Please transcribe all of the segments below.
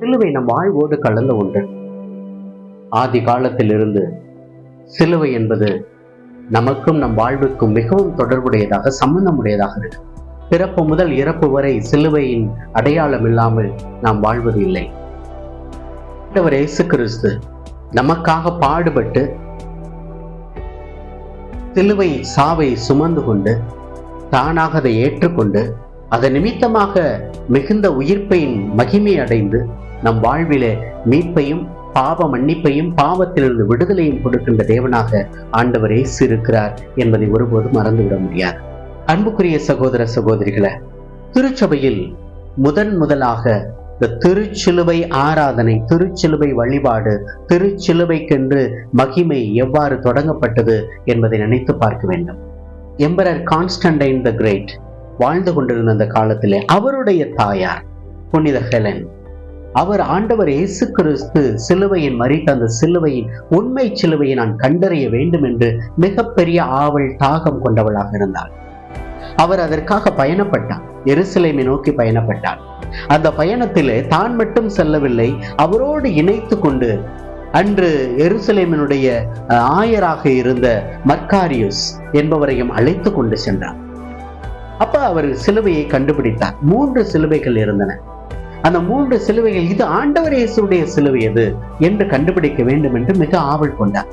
சிலுவை நம் வாழ்வோடு கலந்த ஒன்று. ஆதி காலத்திலிருந்து சிலுவை என்பது நமக்கும் நம் வாழ்வுக்கும் மிகவும் தொடர்புடையதாக, சம்பந்தமுடையதாக இருக்கு. பிறப்பு முதல் இறப்பு வரை சிலுவையின் அடையாளம் இல்லாமல் நாம் வாழ்வது இல்லை. ஆண்டவர் இயேசு கிறிஸ்து நமக்காக பாடுபட்டு சிலுவை சாவை சுமந்து கொண்டு தானாக அதை ஏற்றுக்கொண்டு அதன் நிமித்தமாக மிகுந்த உயிர்ப்பையின் மகிமை அடைந்து நம் வாழ்விலே மீட்பையும் பாவ மன்னிப்பையும் பாவத்திலிருந்து விடுதலையும் கொடுக்கின்ற தேவனாக ஆண்டவர் இயேசு இருக்கிறார் என்பதை ஒருபோதும் மறந்துவிட முடியாது. அன்புக்குரிய சகோதர சகோதரிகளே, திருச்சபையில் முதலாக இந்த திருச்சிலுவை ஆராதனை, திருச்சிலுவை வழிபாடு, திருச்சிலுவைக்கென்று மகிமை எவ்வாறு தொடங்கப்பட்டது என்பதை நினைத்து பார்க்க வேண்டும். எம்பரர் கான்ஸ்டன்டைன் த கிரேட் வாழ்ந்து கொண்டிருந்த அந்த காலத்திலே அவருடைய தாயார் புனித ஹெலன், அவர் ஆண்டவர் இயேசு கிறிஸ்து சிலுவையின் மரித்த அந்த சிலுவையின் உண்மை சிலுவையை நான் கண்டறிய வேண்டும் என்று மிகப்பெரிய ஆவல் தாகம் கொண்டவளாக இருந்தார். அவர் அதற்காக பயணப்பட்டார், எருசலேமை நோக்கி பயணப்பட்டார். அந்த பயணத்திலே தான் மட்டும் செல்லவில்லை, அவரோடு இணைத்து கொண்டு அன்று எருசலேமினுடைய ஆயராக இருந்த மர்காரியுஸ் என்பவரையும் அழைத்து கொண்டு சென்றார். அப்ப அவர் சிலுவையை கண்டுபிடித்தார். 3 சிலுவைகள் இருந்தன. அந்த 3 சிலுவைகள் இது ஆண்டவர் இயேசுடைய சிலுவை எது என்று கண்டுபிடிக்க வேண்டும் என்று மிக ஆவல் கொண்டார்.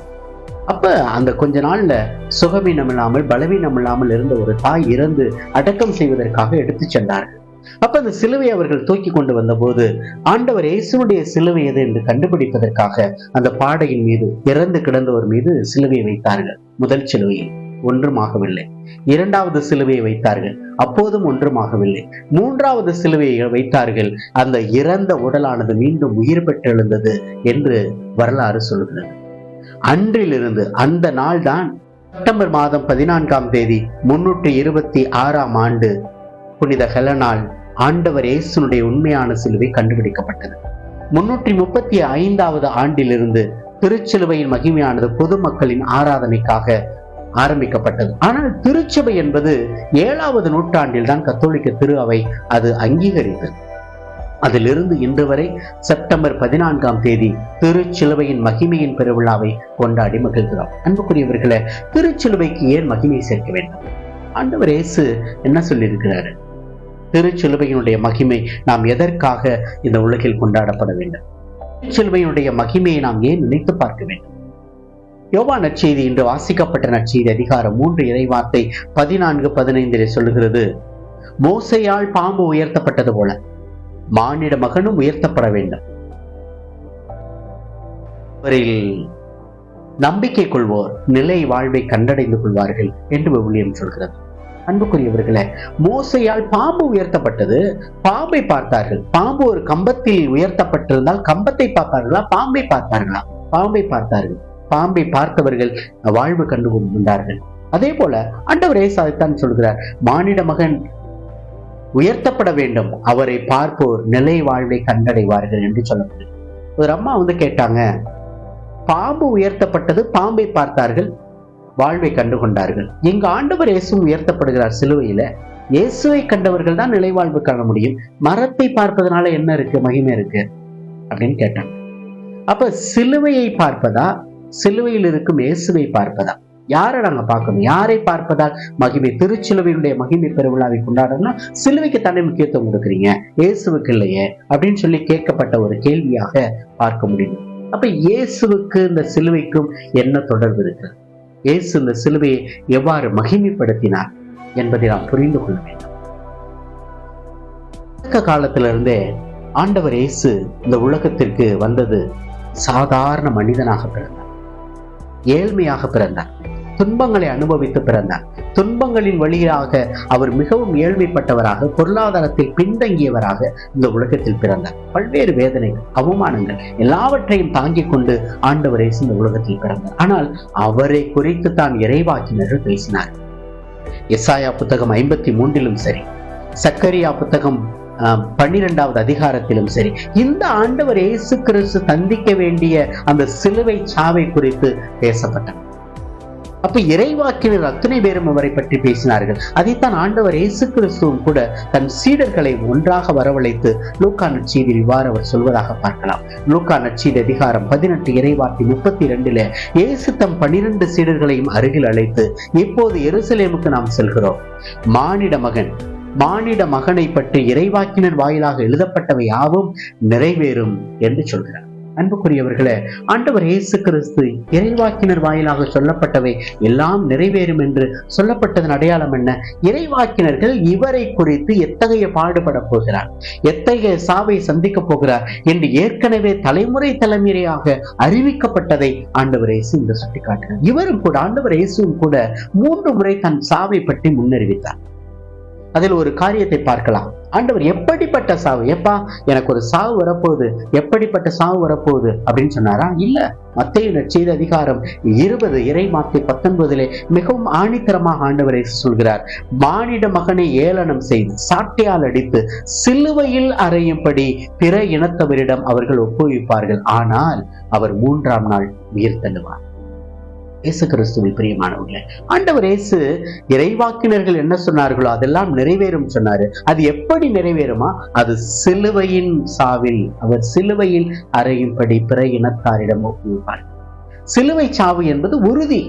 அப்ப அந்த கொஞ்ச நாள்ல சுகவீனம் இல்லாமல் பலவீனம் இல்லாமல் இருந்த ஒரு தாய் இறந்து அடக்கம் செய்வதற்காக எடுத்து சென்றார்கள். அப்ப அந்த சிலுவை அவர்கள் தூக்கி கொண்டு வந்த போது ஆண்டவர் இயேசுடைய சிலுவை எது என்று கண்டுபிடிப்பதற்காக அந்த பாடையின் மீது, இறந்து கிடந்தவர் மீது சிலுவையை வைத்தார்கள். முதல் சிலுவையில் ஒன்றுமாகவில்லை. 2வது சிலுவையை வைத்தார்கள், அப்போதும் ஒன்றுமாகவில்லை. 3வது சிலுவையை வைத்தார்கள், அந்த இறந்த உடலானது மீண்டும் உயிர் பெற்றெழுந்தது என்று வரலாறு சொல்கிறது. அன்றிலிருந்து அந்த நாள் தான் செப்டம்பர் மாதம் 14ஆம் தேதி 326ஆம் ஆண்டு புனித ஹெலனால் ஆண்டவர் இயேசுனுடைய உண்மையான சிலுவை கண்டுபிடிக்கப்பட்டது. 335வது ஆண்டிலிருந்து திருச்சிலுவையின் மகிமையானது பொதுமக்களின் ஆராதனைக்காக ஆரம்பிக்கப்பட்டது. ஆனால் திருச்சபை என்பது 7வது நூற்றாண்டில் தான் கத்தோலிக்க திரு அவை அது அங்கீகரித்தது. அதிலிருந்து இன்று வரை செப்டம்பர் 14ஆம் தேதி திருச்சிலுவையின் மகிமையின் பெருவிழாவை கொண்டாடி மகிழ்கிறோம். அன்புக்குரியவர்களே, திருச்சிலுவைக்கு ஏன் மகிமை சேர்க்க வேண்டும்? ஆண்டவர் இயேசு என்ன சொல்லியிருக்கிறாரு? திருச்சிலுவையினுடைய மகிமை நாம் எதற்காக இந்த உலகில் கொண்டாடப்பட வேண்டும்? திருச்சிலுவையினுடைய மகிமையை நாம் ஏன் நினைத்து பார்க்க வேண்டும்? யோவான் நற்செய்தி, இன்று வாசிக்கப்பட்ட நற்செய்தி அதிகாரம் 3 இறைவார்த்தை 14-15 சொல்லுகிறது, மோசேயால் பாம்பு உயர்த்தப்பட்டது போல மானிட மகனும் உயர்த்தப்பட வேண்டும். அவரில் நம்பிக்கை கொள்வோர் நிலை வாழ்வை கண்டடைந்து கொள்வார்கள் என்று விவிலியம் சொல்கிறது. அன்புக்குரியவர்களே, மோசேயால் பாம்பு உயர்த்தப்பட்டது, பாம்பை பார்த்தார்கள். பாம்பு ஒரு கம்பத்தில் உயர்த்தப்பட்டிருந்தால் கம்பத்தை பார்த்தார்களா, பாம்பை பார்த்தார்களா? பாம்பை பார்த்தார்கள். பாம்பை பார்த்தவர்கள் வாழ்வு கண்டு கொண்டார்கள். அதே போல ஆண்டவர் இயேசுதான் சொல்கிறார், மானிட மகன் உயர்த்தப்பட வேண்டும், அவரை பார்ப்போர் நிலை வாழ்வை கண்டடைவார்கள் என்று சொல்லப்படுது. ஒரு அம்மா கேட்டாங்க, பாம்பு உயர்த்தப்பட்டது, பாம்பை பார்த்தார்கள், வாழ்வை கண்டு கொண்டார்கள். எங்க ஆண்டவர் இயேசு உயர்த்தப்படுகிறார் சிலுவையில, இயேசுவை கண்டவர்கள் தான் நிலை வாழ்வு காண முடியும், மரத்தை பார்ப்பதனால என்ன இருக்கு, மகிமை இருக்கு அப்படின்னு கேட்டாங்க. அப்ப சிலுவையை பார்ப்பதா, சிலுவையில் இருக்கும் இயேசுவை பார்ப்பதா? யாரை நாங்க பார்க்கணும்? யாரை பார்ப்பதால் மகிமை? திருச்சிலுவையுடைய மகிமை பெருவிழாவை கொண்டாடணும்னா சிலுவைக்கு தானே முக்கியத்துவம் கொடுக்குறீங்க, இயேசுவுக்கு இல்லையே அப்படின்னு சொல்லி கேட்கப்பட்ட ஒரு கேள்வியாக பார்க்க முடியும். அப்ப இயேசுவுக்கு இந்த சிலுவைக்கும் என்ன தொடர்பு இருக்கு? இயேசு இந்த சிலுவையை எவ்வாறு மகிமைப்படுத்தினார் என்பதை நாம் புரிந்து கொள்ள வேண்டும். காலத்திலிருந்தே ஆண்டவர் இயேசு இந்த உலகத்திற்கு வந்தது சாதாரண மனிதனாக பிறந்தார், ஏழ்மையாக பிறந்தார், துன்பங்களை அனுபவித்து பிறந்தார். துன்பங்களின் வழியாக அவர் மிகவும் ஏழ்மைப்பட்டவராக, பொருளாதாரத்தில் பின்தங்கியவராக இந்த உலகத்தில் பிறந்தார். பல்வேறு வேதனைகள், அவமானங்கள் எல்லாவற்றையும் தாங்கிக் கொண்டு ஆண்டவர் இயேசு இந்த உலகத்தில் பிறந்தார். ஆனால் அவரை குறித்து தான் இறைவாக்கினர்கள் பேசினார். எசாயா புத்தகம் 53 சரி, சக்கரியா புத்தகம் 12வது அதிகாரத்திலும் சரி, இந்த ஆண்டவர் இயேசு கிறிஸ்து சந்திக்க வேண்டிய அந்த சிலுவை சாவை குறித்து பேசப்பட்டார். அப்ப இறைவாக்கினர் அத்தனை பேரும் அவரை பற்றி பேசினார்கள். அதைத்தான் ஆண்டவர் இயேசு கிறிஸ்துவும் கூட தன் சீடர்களை ஒன்றாக வரவழைத்து லூக்கா நற்செய்தியில் இவ்வாறு அவர் சொல்வதாக பார்க்கலாம். லூக்கா நற்செய்தி அதிகாரம் 18 இறைவார்த்தை 32 இயேசு தம் 12 சீடர்களையும் அருகில் அழைத்து, இப்போது எருசலேமுக்கு நாம் செல்கிறோம். மானிட மகனை பற்றி இறைவாக்கினர் வாயிலாக எழுதப்பட்டவை யாவும் நிறைவேறும் என்று சொல்கிறார். அன்புக்குரியவர்களே, ஆண்டவர் இயேசு கிறிஸ்து இறைவாக்கினர் வாயிலாக சொல்லப்பட்டவை எல்லாம் நிறைவேறும் என்று சொல்லப்பட்டதன் அடையாளம் என்ன? இறைவாக்கினர்கள் இவரை குறித்து எத்தகைய பாடுபட போகிறார், எத்தகைய சாவை சந்திக்க போகிறார் என்று ஏற்கனவே தலைமுறையாக அறிவிக்கப்பட்டதை ஆண்டவர் இயேசு இந்த சுட்டிக்காட்டுகிறார். இவரும் கூட, ஆண்டவர் இயேசுவும் கூட 3 முறை தன் சாவை பற்றி முன்னறிவித்தார். அதில் ஒரு காரியத்தை பார்க்கலாம். ஆண்டவர் எப்படிப்பட்ட சாவு, எனக்கு ஒரு சாவு வரப்போகுது, எப்படிப்பட்ட சாவு வரப்போகுது அப்படின்னு சொன்னாரா? இல்ல. மத்தேயு நற்செய்தி அதிகாரம் 20 இறைவார்த்தை 19 மிகவும் ஆணித்தரமாக ஆண்டவர் இயேசு சொல்கிறார், மானிட மகனை ஏளனம் செய்து சாட்டையால் அடித்து சிலுவையில் அறையும்படி பிற இனத்தவரிடம் அவர்கள் ஒப்புவிப்பார்கள், ஆனால் அவர் 3ஆம் நாள் உயிர் தள்ளுவார். இயேசு கிறிஸ்துவில் பிரியமானவர்களே, ஆண்டவர் இயேசு இறைவாக்கினர்கள் என்ன சொன்னார்களோ அதெல்லாம் நிறைவேறும் சொன்னாரு. அது எப்படி நிறைவேறுமா? அது சிலுவையின் சாவில், அவர் சிலுவையில் அறையும்படி பிற இனத்தாரிடம் ஒப்புவிப்பார். சிலுவை சாவு என்பது உறுதி,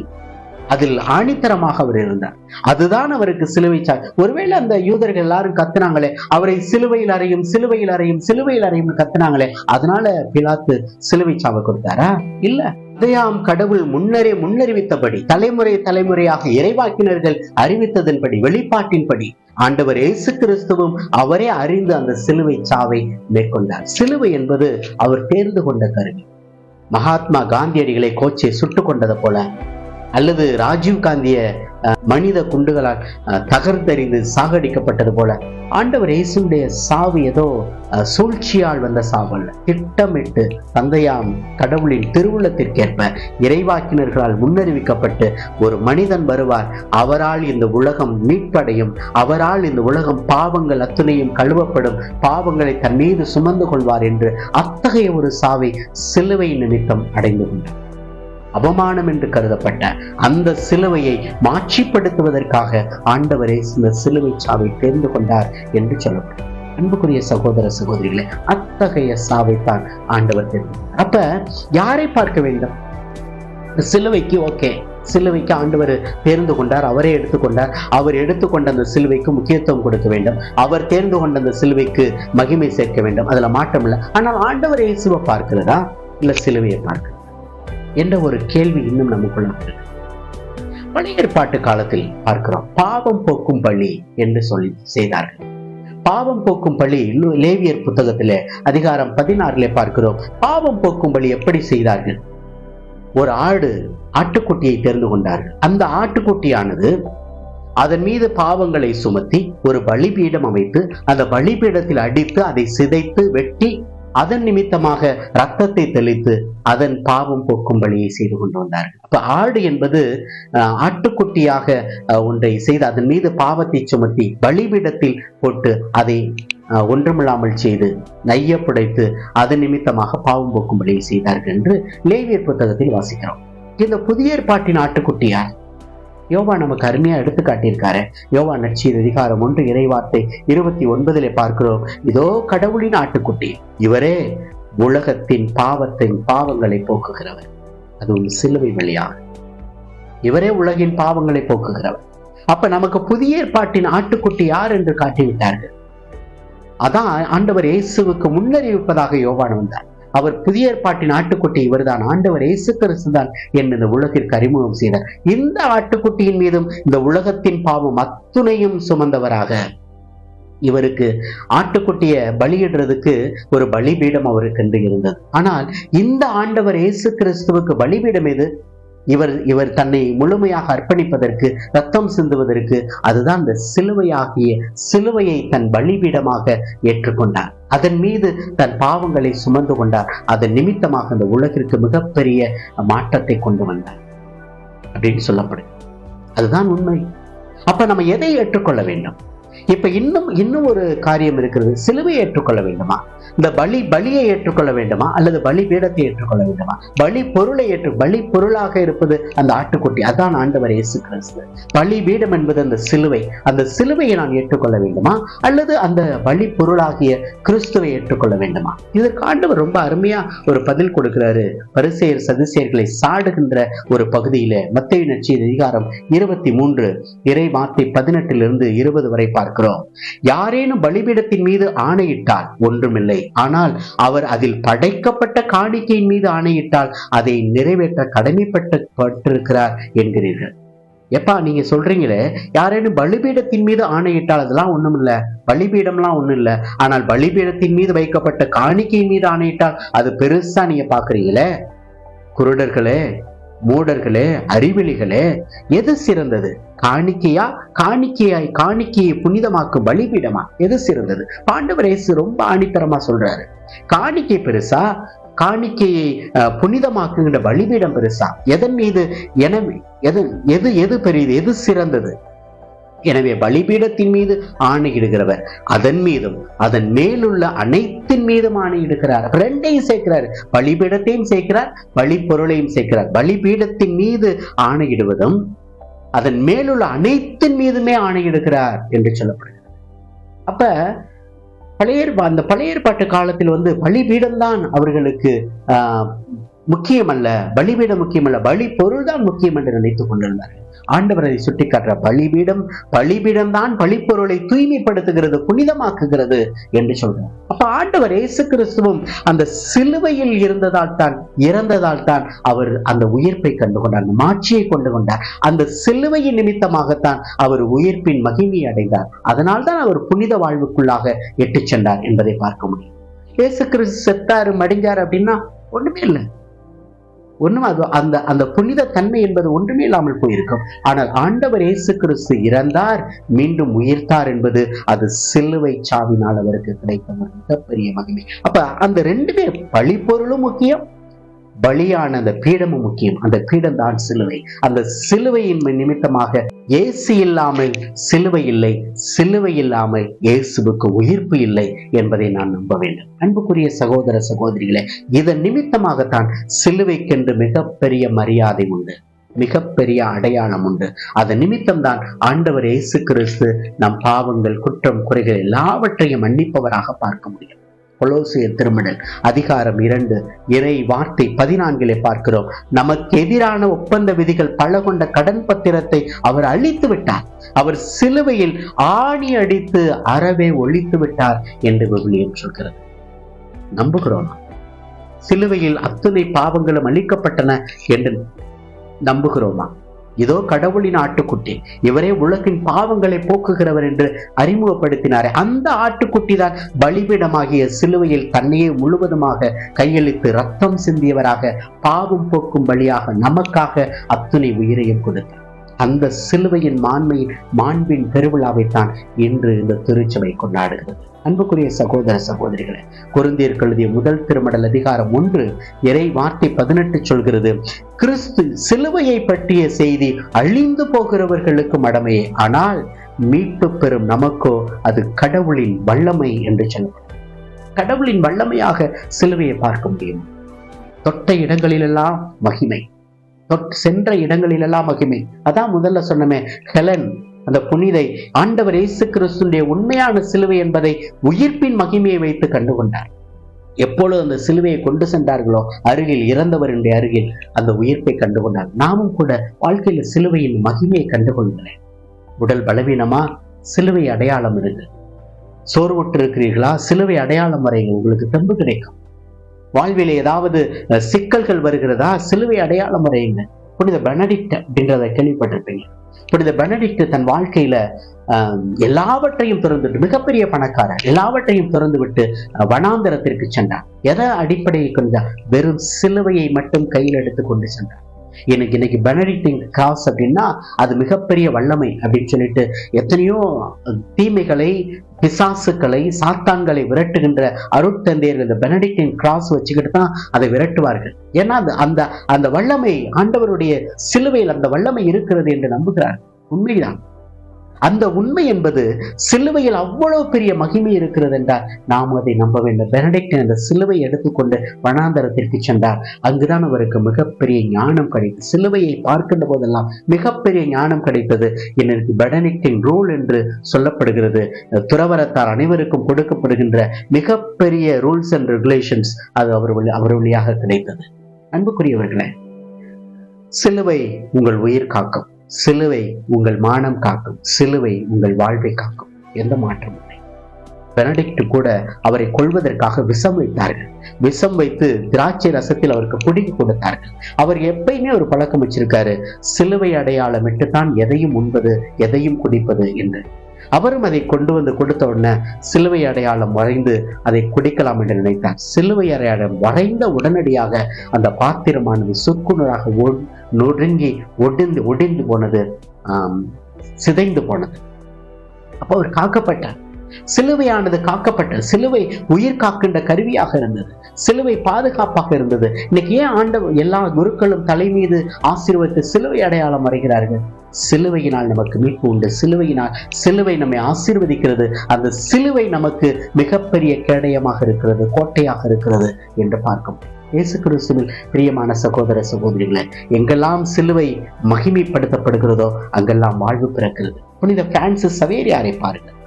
அதில் ஆணித்தரமாக அவர் இருந்தார். அதுதான் அவருக்கு சிலுவை சாவு. ஒருவேளை அந்த யூதர்கள் எல்லாரும் கத்துனாங்களே, அவரை சிலுவையில் அறையும் சிலுவையில் அறையும் சிலுவையில் அறையும் கத்துனாங்களே, அதனால பிலாத்து சிலுவை சாவை கொடுத்தாரா? இல்ல. அதையாம் கடவுள் முன்னறிவித்தபடி, தலைமுறையாக இறைவாக்கினர்கள் அறிவித்ததன்படி, வெளிப்பாட்டின்படி ஆண்டவர் இயேசு கிறிஸ்துவும் அவரே அறிந்து அந்த சிலுவை சாவை மேற்கொண்டார். சிலுவை என்பது அவர் தேர்ந்து கொண்ட கருவி. மகாத்மா காந்தியடிகளை கோச்சை சுட்டுக் கொண்டது போல, அல்லது ராஜீவ் காந்திய மனித குண்டுகளால் தகர்த்தெறிந்து சாகடிக்கப்பட்டது போல, ஆண்டவர் இயேசுடைய சாவு ஏதோ சூழ்ச்சியால் வந்த சாவு அல்ல. திட்டமிட்டு தந்தையாம் கடவுளின் திருவுள்ளத்திற்கேற்ப இறைவாக்கினர்களால் முன்னறிவிக்கப்பட்டு ஒரு மனிதன் வருவார், அவரால் இந்த உலகம் மீட்படையும், அவரால் இந்த உலகம் பாவங்கள் அத்துணையும் கழுவப்படும், பாவங்களை தன் மீது சுமந்து கொள்வார் என்று அத்தகைய ஒரு சாவை சிலுவை நிமித்தம் அடைந்து கொண்டார். அவமானம் என்று கருதப்பட்ட அந்த சிலுவையை மாட்சிப்படுத்துவதற்காக ஆண்டவரே இந்த சிலுவை சாவை தேர்ந்து கொண்டார் என்று சொல்லப்படும். அன்புக்குரிய சகோதர சகோதரிகளே, அத்தகைய சாவைத்தான் ஆண்டவர் தேர்ந்து கொண்டார். அப்ப யாரை பார்க்க வேண்டும்? சிலுவைக்கு ஓகே, சிலுவைக்கு ஆண்டவர் தேர்ந்து கொண்டார், அவரே எடுத்துக்கொண்டார். அவர் எடுத்துக்கொண்ட அந்த சிலுவைக்கு முக்கியத்துவம் கொடுக்க வேண்டும், அவர் தேர்ந்து கொண்ட அந்த சிலுவைக்கு மகிமை சேர்க்க வேண்டும், அதுல மாற்றம் இல்லை. ஆனால் ஆண்டவர் இயேசுவை பார்க்கிறதா இல்ல சிலுவையை பார்க்கிறதா என்ற ஒரு கேள்வி இன்னும் நமக்குள்ள இருக்கு. பழைய ஏற்பாட்டு காலத்தில் பார்க்கிறோம், பாவம் போக்கும் பலி என்று சொல்லி செய்தார்கள். பாவம் போக்கும் பலி லேவியர் புத்தகத்திலே அதிகாரம் 16 பார்க்கிறோம். பாவம் போக்கும் பலி எப்படி செய்தார்கள்? ஒரு ஆட்டுக்குட்டியை தேர்ந்து கொண்டார்கள். அந்த ஆட்டுக்குட்டியானது அதன் மீது பாவங்களை சுமத்தி ஒரு பலிபீடம் அமைத்து அந்த பலிபீடத்தில் அடித்து அதை சிதைத்து வெட்டி அதன் நிமித்தமாக ரத்தத்தை தெளித்து அதன் பாவம் போக்கும் பலியை செய்து கொண்டு வந்தார்கள். அப்ப ஆடு என்பது ஆட்டுக்குட்டியாக ஒன்றை செய்து அதன் மீது பாவத்தை சுமத்தி பலிபீடத்தில் போட்டு அதை ஒன்றுமில்லாமல் செய்து நைய புடைத்து அதன் நிமித்தமாக பாவம் போக்கும் பலியை செய்தார்கள் என்று லேவியர் புத்தகத்தில் வாசிக்கிறோம். இந்த புதிய ஏற்பாட்டின் ஆட்டுக்குட்டியார் யோவா நமக்கு அருமையா எடுத்து காட்டியிருக்காரு. யோவா நற்செய்தி அதிகாரம் 1 இறைவார்த்தை 29 பார்க்கிறோம், இதோ கடவுளின் ஆட்டுக்குட்டி, இவரே உலகத்தின் பாவங்களை போக்குகிறவர். அதுவும் சிலுவை வழியாக இவரே உலகின் பாவங்களை போக்குகிறவர். அப்ப நமக்கு புதிய ஏற்பாட்டின் ஆட்டுக்குட்டி யார் என்று காட்டிவிட்டார்கள். அதான் ஆண்டவர் இயேசுவுக்கு முன்னறிவிப்பதாக யோவான் வந்தார். அவர் புதிய ஏற்பாட்டின் ஆட்டுக்குட்டி இவர்தான், ஆண்டவர் இயேசு கிறிஸ்து தான் என்று இந்த உலகிற்கு அறிமுகம் செய்தார். இந்த ஆட்டுக்குட்டியின் மீதும் இந்த உலகத்தின் பாவம் அத்துணையும் சுமந்தவராக இவருக்கு ஆட்டுக்குட்டிய பலியிடுறதுக்கு ஒரு பலிபீடம் அவருக்கு என்று இருந்தது. ஆனால் இந்த ஆண்டவர் இயேசு கிறிஸ்துவுக்கு பலிபீடம் எது? இவர் தன்னை முழுமையாக அர்ப்பணிப்பதற்கு, ரத்தம் சிந்துவதற்கு, அதுதான் இந்த சிலுவையை தன் பலிபீடமாக ஏற்றுக்கொண்டார். அதன் மீது தன் பாவங்களை சுமந்து கொண்டார். அதன் நிமித்தமாக இந்த உலகிற்கு மிகப்பெரிய மாற்றத்தை கொண்டு வந்தார் அப்படின்னு சொல்லப்படுது. அதுதான் உண்மை. அப்ப நம்ம எதை ஏற்றுக்கொள்ள வேண்டும்? இப்ப இன்னும் ஒரு காரியம் இருக்கிறது. சிலுவையை ஏற்றுக்கொள்ள வேண்டுமா? இந்த பலியை ஏற்றுக்கொள்ள வேண்டுமா? அல்லது பலி பீடத்தை ஏற்றுக்கொள்ள வேண்டுமா? பலி பொருளாக இருப்பது அந்த ஆட்டுக்குட்டி, அதான் ஆண்டவர் இயேசு கிறிஸ்து. பலி பீடம் என்பது அந்த சிலுவையை நான் ஏற்றுக்கொள்ள வேண்டுமா? அல்லது அந்த பலி பொருளாகிய கிறிஸ்துவை ஏற்றுக்கொள்ள வேண்டுமா? இதற்கு ஆண்டவர் ரொம்ப அருமையா ஒரு பதில் கொடுக்கிறாரு. பரிசேயர் சதுசேயர்களை சாடுகின்ற ஒரு பகுதியில மத்தேயு நற்செய்தி அதிகாரம் 23 இறை வார்த்தை 18 20 வரை பார்க்கிறோம். யாரேனும் பலிபீடத்தின் மீது ஆணையிட்டால் ஒன்றுமில்லை, ஆனால் அவர் அதில் படைக்கப்பட்ட காணிக்கையின் மீது ஆணையிட்டால் அதை நிறைவேற்ற கடமைப்பட்டிருக்கிறார் என்கிறீர்கள். எப்பா நீங்க சொல்றீங்களே, யாரேனும் பலிபீடத்தின் மீது ஆணையிட்டால் அதெல்லாம் ஒண்ணும் இல்ல, பலிபீடம்லாம் ஒண்ணும் இல்ல, ஆனால் பலிபீடத்தின் மீது வைக்கப்பட்ட காணிக்கையின் மீது ஆணையிட்டால் அது பெருசா நீங்க பாக்குறீங்களே. குருடர்களே, மூடர்களே, அறிவிலிகளே, எது சிறந்தது? காணிக்கையை புனிதமாக்கும் பலிபீடமா? எது சிறந்தது? ஆண்டவர் இயேசு ரொம்ப ஆணித்தரமா சொல்றாரு. காணிக்கை பெருசா, காணிக்கையை புனிதமாக்குகின்ற பலிபீடம் பெருசா? எதன் மீது? எனவே எது பெரியது? எது சிறந்தது? எனவே பலிபீடத்தின் மீது ஆணையிடுகிறவர் அதன் மீதும் அதன் மேலுள்ள அனைத்தின் மீதும் ஆணையிடுகிறார். ரெண்டையும் சேர்க்கிறார், பலிபீடத்தையும் சேர்க்கிறார், பலி பொருளையும் சேர்க்கிறார். பலிபீடத்தின் மீது ஆணையிடுவதும் அதன் மேலுள்ள அனைத்தின் மீதுமே ஆணையிடுகிறார் என்று சொல்லப்படுகிறது. அப்ப அந்த பழைய ஏற்பாட்டு காலத்தில் பலிபீடம் தான் அவர்களுக்கு முக்கியமல்ல, பலிபீடம் முக்கியமல்ல, பலி பொருள் தான் முக்கியம் என்று நினைத்துக் கொண்டிருந்தார்கள். ஆண்டவர் அதை சுட்டிக்காட்டுற பலிபீடம் தான் பலிப்பொருளை தூய்மைப்படுத்துகிறது, புனிதமாக்குகிறது என்று சொல்றார். அப்ப ஆண்டவர் இயேசு கிறிஸ்துவும் அந்த சிலுவையில் இறந்ததால் தான் அவர் அந்த உயிர்ப்பை கண்டுகொண்டார், அந்த மாட்சியை கொண்டு கொண்டார். அந்த சிலுவையின் நிமித்தமாகத்தான் அவர் உயிர்ப்பின் மகிமையை அடைந்தார். அதனால் தான் அவர் புனித வாழ்வுக்குள்ளாக எட்டு சென்றார் என்பதை பார்க்க முடியும். இயேசு கிறிஸ்து செத்தாரு, மடிஞ்சார் அப்படின்னா ஒண்ணுமே இல்லை, அந்த புனித தன்மை என்பது ஒன்றுமே இல்லாமல் போயிருக்கும். ஆனால் ஆண்டவர் இயேசு கிறிஸ்து இறந்தார், மீண்டும் உயிர்த்தார் என்பது அது சிலுவை சாவினால் அவருக்கு கிடைத்த மிகப்பெரிய மகிமை. அப்ப அந்த ரெண்டுமே, பலிப்பொருளும் முக்கியம், பலியான அந்த பீடமும் முக்கியம். அந்த பீடம் தான் சிலுவை. அந்த சிலுவையின் நிமித்தமாக இயேசு இல்லாமல் சிலுவை இல்லை, சிலுவை இல்லாமல் இயேசுவுக்கு உயிர்ப்பு இல்லை என்பதை நான் நம்ப வேண்டும். அன்புக்குரிய சகோதர சகோதரிகளே, இதன் நிமித்தமாகத்தான் சிலுவைக்கென்று மிகப்பெரிய மரியாதை உண்டு, மிகப்பெரிய அடையாளம் உண்டு. அதன் நிமித்தம் தான் ஆண்டவர் இயேசு கிறிஸ்து நம் பாவங்கள், குற்றம், குறைகள் எல்லாவற்றையும் மன்னிப்பவராக பார்க்க முடியும். கொலோசியர் திருமடல் அதிகாரம் 2 இறை வார்த்தை 14 பார்க்கிறோம். நமக்கு எதிரான ஒப்பந்த விதிகள் பல கொண்ட கடன் பத்திரத்தை அவர் அழித்து விட்டார், அவர் சிலுவையில் ஆணி அடித்து அறவே ஒழித்து விட்டார் என்று விவிலியம் சொல்கிறது. நம்புகிறோமா? சிலுவையில் அத்தனை பாவங்களும் அழிக்கப்பட்டன என்று நம்புகிறோமா? இதோ கடவுளின் ஆட்டுக்குட்டி, இவரே உலகின் பாவங்களை போக்குகிறவர் என்று அறிமுகப்படுத்தினாரே, அந்த ஆட்டுக்குட்டி தான் பலிபீடமாகிய சிலுவையில் தன்னையே முழுவதுமாக கையளித்து ரத்தம் சிந்தியவராக பாவம் போக்கும் பலியாக நமக்காக அத்துணை உயிரையும் கொடுத்தார். அந்த சிலுவையின் மாண்பின் பெருவிழாவைத்தான் இன்று இந்த திருச்சபை கொண்டாடுகிறது. அன்புக்குரிய சகோதர சகோதரிகளே, கொரிந்தியருக்கு எழுதிய முதல் திருமடல் அதிகாரம் 1 இறை வார்த்தை 18 சொல்கிறது, கிறிஸ்து சிலுவையை பற்றிய செய்தி அழிந்து போகிறவர்களுக்கு மடமையே, ஆனால் மீட்பு பெறும் நமக்கோ அது கடவுளின் வல்லமை என்று சொல்லப்படும். கடவுளின் வல்லமையாக சிலுவையை பார்க்க முடியும். தொட்ட இடங்களிலெல்லாம் மகிமை, சென்ற இடங்களிலெல்லாம் மகிமை. அதான் முதல்ல சொன்னமே, ஹெலன் அந்த புனிதை ஆண்டவர் இயேசு கிறிஸ்துவின் உண்மையான சிலுவை என்பதை உயிர்ப்பின் மகிமையை வைத்து கண்டுகொண்டார். எப்பொழுது அந்த சிலுவையை கொண்டு சென்றார்களோ அருகில் இறந்தவருடைய அருகில் அந்த உயிர்ப்பை கண்டுகொண்டார். நாமும் கூட வாழ்க்கையில் சிலுவையின் மகிமையை கண்டுகொள்கிறேன். உடல் பலவீனமா? சிலுவை அடையாளம் இருக்கு. சோர்வுற்று இருக்கிறீர்களா? சிலுவை அடையாளம் வரைங்க, உங்களுக்கு தெம்பு கிடைக்கும். வாழ்வில் ஏதாவது சிக்கல்கள் வருகிறதா? சிலுவை அடையாளம் வரையுங்க. புனித பெனடிக்ட் அப்படின்றத கேள்விப்பட்டிருப்பீங்க. புனித பெனடிக்ட் தன் வாழ்க்கையில எல்லாவற்றையும் திறந்துவிட்டு, மிகப்பெரிய பணக்காரர், எல்லாவற்றையும் திறந்து விட்டு வனாந்தரத்திற்கு சென்றார். எதை அடிப்படையை கொண்டார்? வெறும் சிலுவையை மட்டும் கையில் எடுத்து கொண்டு சென்றார். இன்னைக்கு பெனடிக்டின் கிராஸ் அப்படின்னா அது மிகப்பெரிய வல்லமை அப்படின்னு சொல்லிட்டு எத்தனையோ தீமைகளை, பிசாசுக்களை, சாத்தான்களை விரட்டுகின்ற அருட்தந்தையர்கள் இந்த பெனடிக்டின் கிராஸ் வச்சுக்கிட்டு தான் அதை விரட்டுவார்கள். ஏன்னா அந்த வல்லமை, ஆண்டவருடைய சிலுவையில் அந்த வல்லமை இருக்கிறது என்று நம்புகிறார். உண்மைதான். அந்த உண்மை என்பது சிலுவையில் அவ்வளவு பெரிய மகிமை இருக்கிறது என்றால் நாம் அதை நம்ப வேண்டும். பெனடிக்ட் அந்த சிலுவை எடுத்துக்கொண்டு வனாந்தரத்திற்கு சென்றார். அங்குதான் அவருக்கு மிகப்பெரிய ஞானம் கிடைத்தது. சிலுவையை பார்க்கின்ற போதெல்லாம் மிகப்பெரிய ஞானம் கிடைத்தது. எனக்கு பெனடிக்டின் ரூல் என்று சொல்லப்படுகிறது. துறவரத்தார் அனைவருக்கும் கொடுக்கப்படுகின்ற மிகப்பெரிய ரூல்ஸ் அண்ட் ரெகுலேஷன்ஸ் அது அவர் வழியாக கிடைத்தது. அன்புக்குரியவர்களே, சிலுவை உங்கள் உயிர் காக்கும், சிலுவை உங்கள் மானம் காக்கும், சிலுவை உங்கள் வாழ்வை காக்கும். எந்த மாற்றம் இல்லை. பெனடிக்ட் கூட அவரை கொல்வதற்காக விஷம் வைத்தார்கள். விஷம் வைத்து திராட்சை ரசத்தில் அவருக்கு பிடிக்க கொடுத்தார்கள். அவர் எப்பயுமே ஒரு பழக்கம் வச்சிருக்காரு, சிலுவை அடையாளமிட்டு தான் எதையும் உண்பது, எதையும் குடிப்பது என்று. அவரும் அதை கொண்டு வந்து கொடுத்த உடனே சிலுவை அடையாளம் வரைந்து அதை குடிக்கலாம் என்று நினைத்தார். சிலுவை அடையாளம் வரைந்த உடனடியாக அந்த பாத்திரமானது சுக்குநூறாக நொறுங்கி ஒடிந்து போனது, சிதைந்து போனது. அப்போ அவர் காக்கப்பட்டார். சிலுவையானது காக்கப்பட்டது. சிலுவை உயிர் காக்கின்ற கருவியாக இருந்தது. சிலுவை பாதுகாப்பாக இருந்தது. இன்னைக்கு ஏன் ஆண்டவர் எல்லா குருக்களும் தலை மீது ஆசீர்வதித்து சிலுவை அடையாளம் வரைகிறார்கள்? சிலுவையினால் நமக்கு மீட்பு உண்டு. சிலுவை நம்மை ஆசீர்வதிக்கிறது. அந்த சிலுவை நமக்கு மிகப்பெரிய கேடயமாக இருக்கிறது, கோட்டையாக இருக்கிறது என்று பார்க்கும். இயேசு கிறிஸ்துவில் பிரியமான சகோதர சகோதரிகளே, எங்கெல்லாம் சிலுவை மகிமைப்படுத்தப்படுகிறதோ அங்கெல்லாம் வாழ்வு பிறக்கிறது. புனித பிரான்சிஸ் சவேரியாரை பாருங்கள்.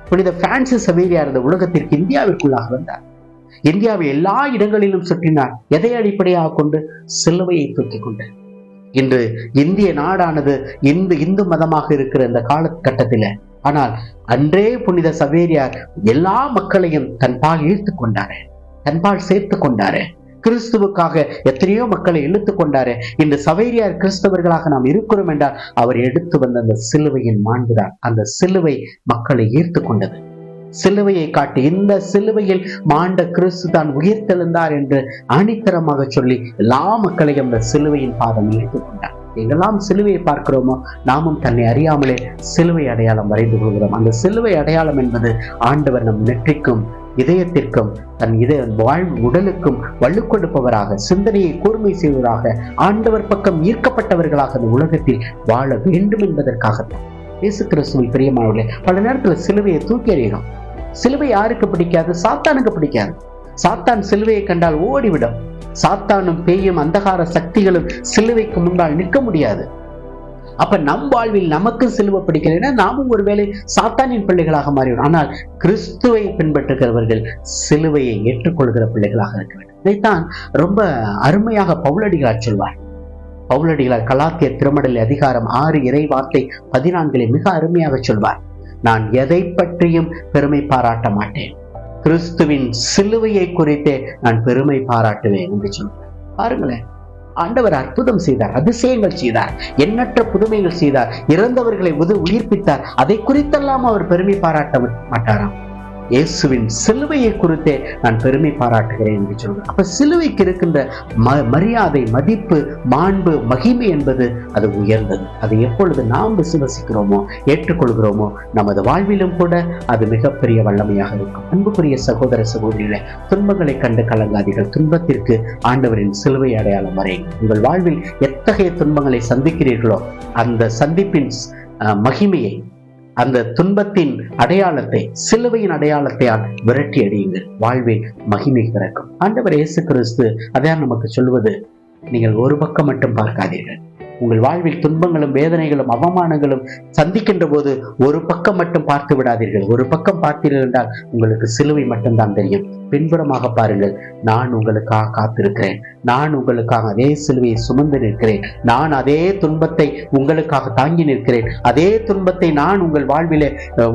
புனித பிரான்சிஸ் சவேரியார் இந்த உலகத்திற்கு இந்தியாவிற்குள்ளாக வந்தார். இந்தியாவில் எல்லா இடங்களிலும் சுற்றினார். எதை அடிப்படையாக கொண்டு? சிலுவையை தூக்கிக் கொண்டார். இன்று இந்திய நாடானது இந்து மதமாக இருக்கிற இந்த காலகட்டத்தில், ஆனால் அன்றே புனித சவேரியார் எல்லா மக்களையும் தன்பால் ஈர்த்து கொண்டாரு, தன்பால் சேர்த்து கொண்டாரு. கிறிஸ்துவுக்காக எத்தனையோ மக்களை இழுத்து கொண்டாரு. இன்று சவேரியார் கிறிஸ்தவர்களாக நாம் இருக்கிறோம் என்றால் அவர் எடுத்து வந்த அந்த சிலுவையின் மாண்புதான். அந்த சிலுவை மக்களை ஈர்த்து கொண்டது. சிலுவையை காட்டி இந்த சிலுவையில் மாண்ட கிறிஸ்து தான் உயிர்த்தெழுந்தார் என்று ஆணித்தரமாக சொல்லி எல்லா மக்களையும் அந்த சிலுவையின் பாதம் ஈர்த்து கொண்டார். எங்கெல்லாம் சிலுவையை பார்க்கிறோமோ நாமும் தன்னை அறியாமலே சிலுவை அடையாளம் வரைந்து கொள்கிறோம். அந்த சிலுவை அடையாளம் என்பது ஆண்டவர் நம் நெற்றிக்கும் இதயத்திற்கும் தன் வாழ்வு உடலுக்கும் வலு கொடுப்பவராக, சிந்தனையை கூர்மை செய்வதாக, ஆண்டவர் பக்கம் ஈர்க்கப்பட்டவர்களாக அந்த உலகத்தில் வாழ வேண்டும் என்பதற்காகத்தான். இயேசு கிறிஸ்துவில் பிரியமானவர்களே, பல நேரத்தில் சிலுவையை தூக்கி எறிகிறோம். சிலுவை யாருக்கு பிடிக்காது? சாத்தானுக்கு பிடிக்காது. சாத்தான் சிலுவையை கண்டால் ஓடிவிடும். சாத்தானும் பேயும் அந்தகார சக்திகளும் சிலுவைக்கு முன்னால் நிற்க முடியாது. அப்ப நம் வாழ்வில் நமக்கு சிலுவை பிடிக்கலைன்னா நாமும் ஒருவேளை சாத்தானின் பிள்ளைகளாக மாறிவிடும். ஆனால் கிறிஸ்துவை பின்பற்றுகிறவர்கள் சிலுவையை ஏற்றுக்கொள்கிற பிள்ளைகளாக இருக்க வேண்டும். இதைத்தான் ரொம்ப அருமையாக பவுலடிகளார் சொல்வார். பவுலடிகளார் கலாத்தியர் திருமடல் அதிகாரம் 6 இறை வார்த்தை 14 மிக அருமையாக சொல்வார். நான் எதை பற்றியும் பெருமை பாராட்ட மாட்டேன், கிறிஸ்துவின் சிலுவையை குறித்தே நான் பெருமை பாராட்டுவேன் என்று சொல்வார். பாருங்களேன், ஆண்டவர் அற்புதம் செய்தார், அதிசயங்கள் செய்தார், எண்ணற்ற புதுமைகள் செய்தார், இறந்தவர்களை உயிர்ப்பித்தார். அதை குறித்தெல்லாம் அவர் பெருமை பாராட்ட மாட்டாராம். இயேசுவின் சிலுவையை குறித்தே நான் பெருமை பாராட்டுகிறேன் என்று சொல்கிறார். அப்ப சிலுவைக்கு இருக்கின்ற மரியாதை, மதிப்பு, மாண்பு, மகிமை என்பது அது உயர்ந்தது. அதை எப்பொழுது நாம் விசுவசிக்கிறோமோ, ஏற்றுக்கொள்கிறோமோ, நமது வாழ்விலும் கூட அது மிகப்பெரிய வல்லமையாக இருக்கும். அன்புக்குரிய சகோதர சகோதரிகளே, துன்பங்களை கண்டு கலங்காதீர்கள். துன்பத்திற்கு ஆண்டவரின் சிலுவை அடையாளம் வரையும். உங்கள் வாழ்வில் எத்தகைய துன்பங்களை சந்திக்கிறீர்களோ அந்த சந்திப்பின் மகிமையை, அந்த துன்பத்தின் அடையாளத்தை, சிலுவையின் அடையாளத்தையால் விரட்டி அடியுங்கள். வாழ்வில் மகிமை பிறக்கும். ஆண்டவர் இயேசு கிறிஸ்து அதான் நமக்கு சொல்வது, நீங்கள் ஒரு பக்கம் மட்டும் பார்க்காதீர்கள். உங்கள் வாழ்வில் துன்பங்களும் வேதனைகளும் அவமானங்களும் சந்திக்கின்ற போது ஒரு பக்கம் மட்டும் பார்த்து விடாதீர்கள். ஒரு பக்கம் பார்த்தீர்கள் என்றால் உங்களுக்கு சிலுவை மட்டும்தான் தெரியும். பின்புறமாக பாருங்கள். நான் உங்களுக்காக காத்திருக்கிறேன். நான் உங்களுக்காக அதே சிலுவையை சுமந்து நிற்கிறேன். நான் அதே துன்பத்தை உங்களுக்காக தாங்கி நிற்கிறேன். அதே துன்பத்தை நான் உங்கள் வாழ்விலே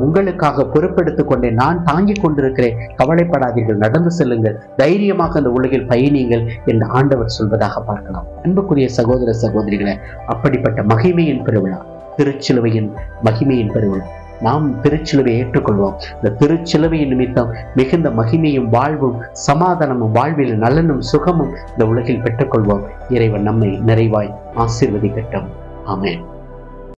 உங்களுக்காக பொறுப்பெடுத்துக் கொண்டேன். நான் தாங்கிக் கொண்டிருக்கிறேன். கவலைப்படாதீர்கள், நடந்து செல்லுங்கள், தைரியமாக அந்த உலகில் பயணியுங்கள் என்று ஆண்டவர் சொல்வதாக பார்க்கலாம். அன்புக்குரிய சகோதர சகோதரிகளே, அப்படிப்பட்ட மகிமையின் பெருவிழா, திருச்சிலுவையின் மகிமையின் பெருவிழா. நாம் திருச்சிலுவையை ஏற்றுக்கொள்வோம். இந்த திருச்சிலுவையின் நிமித்தம் மிகுந்த மகிமையும் வாழ்வும் சமாதானமும் வாழ்வில் நலனும் சுகமும் இந்த உலகில் பெற்றுக்கொள்வோம். இறைவன் நம்மை நிறைவாய் ஆசீர்வதிக்கட்டும். ஆமென்.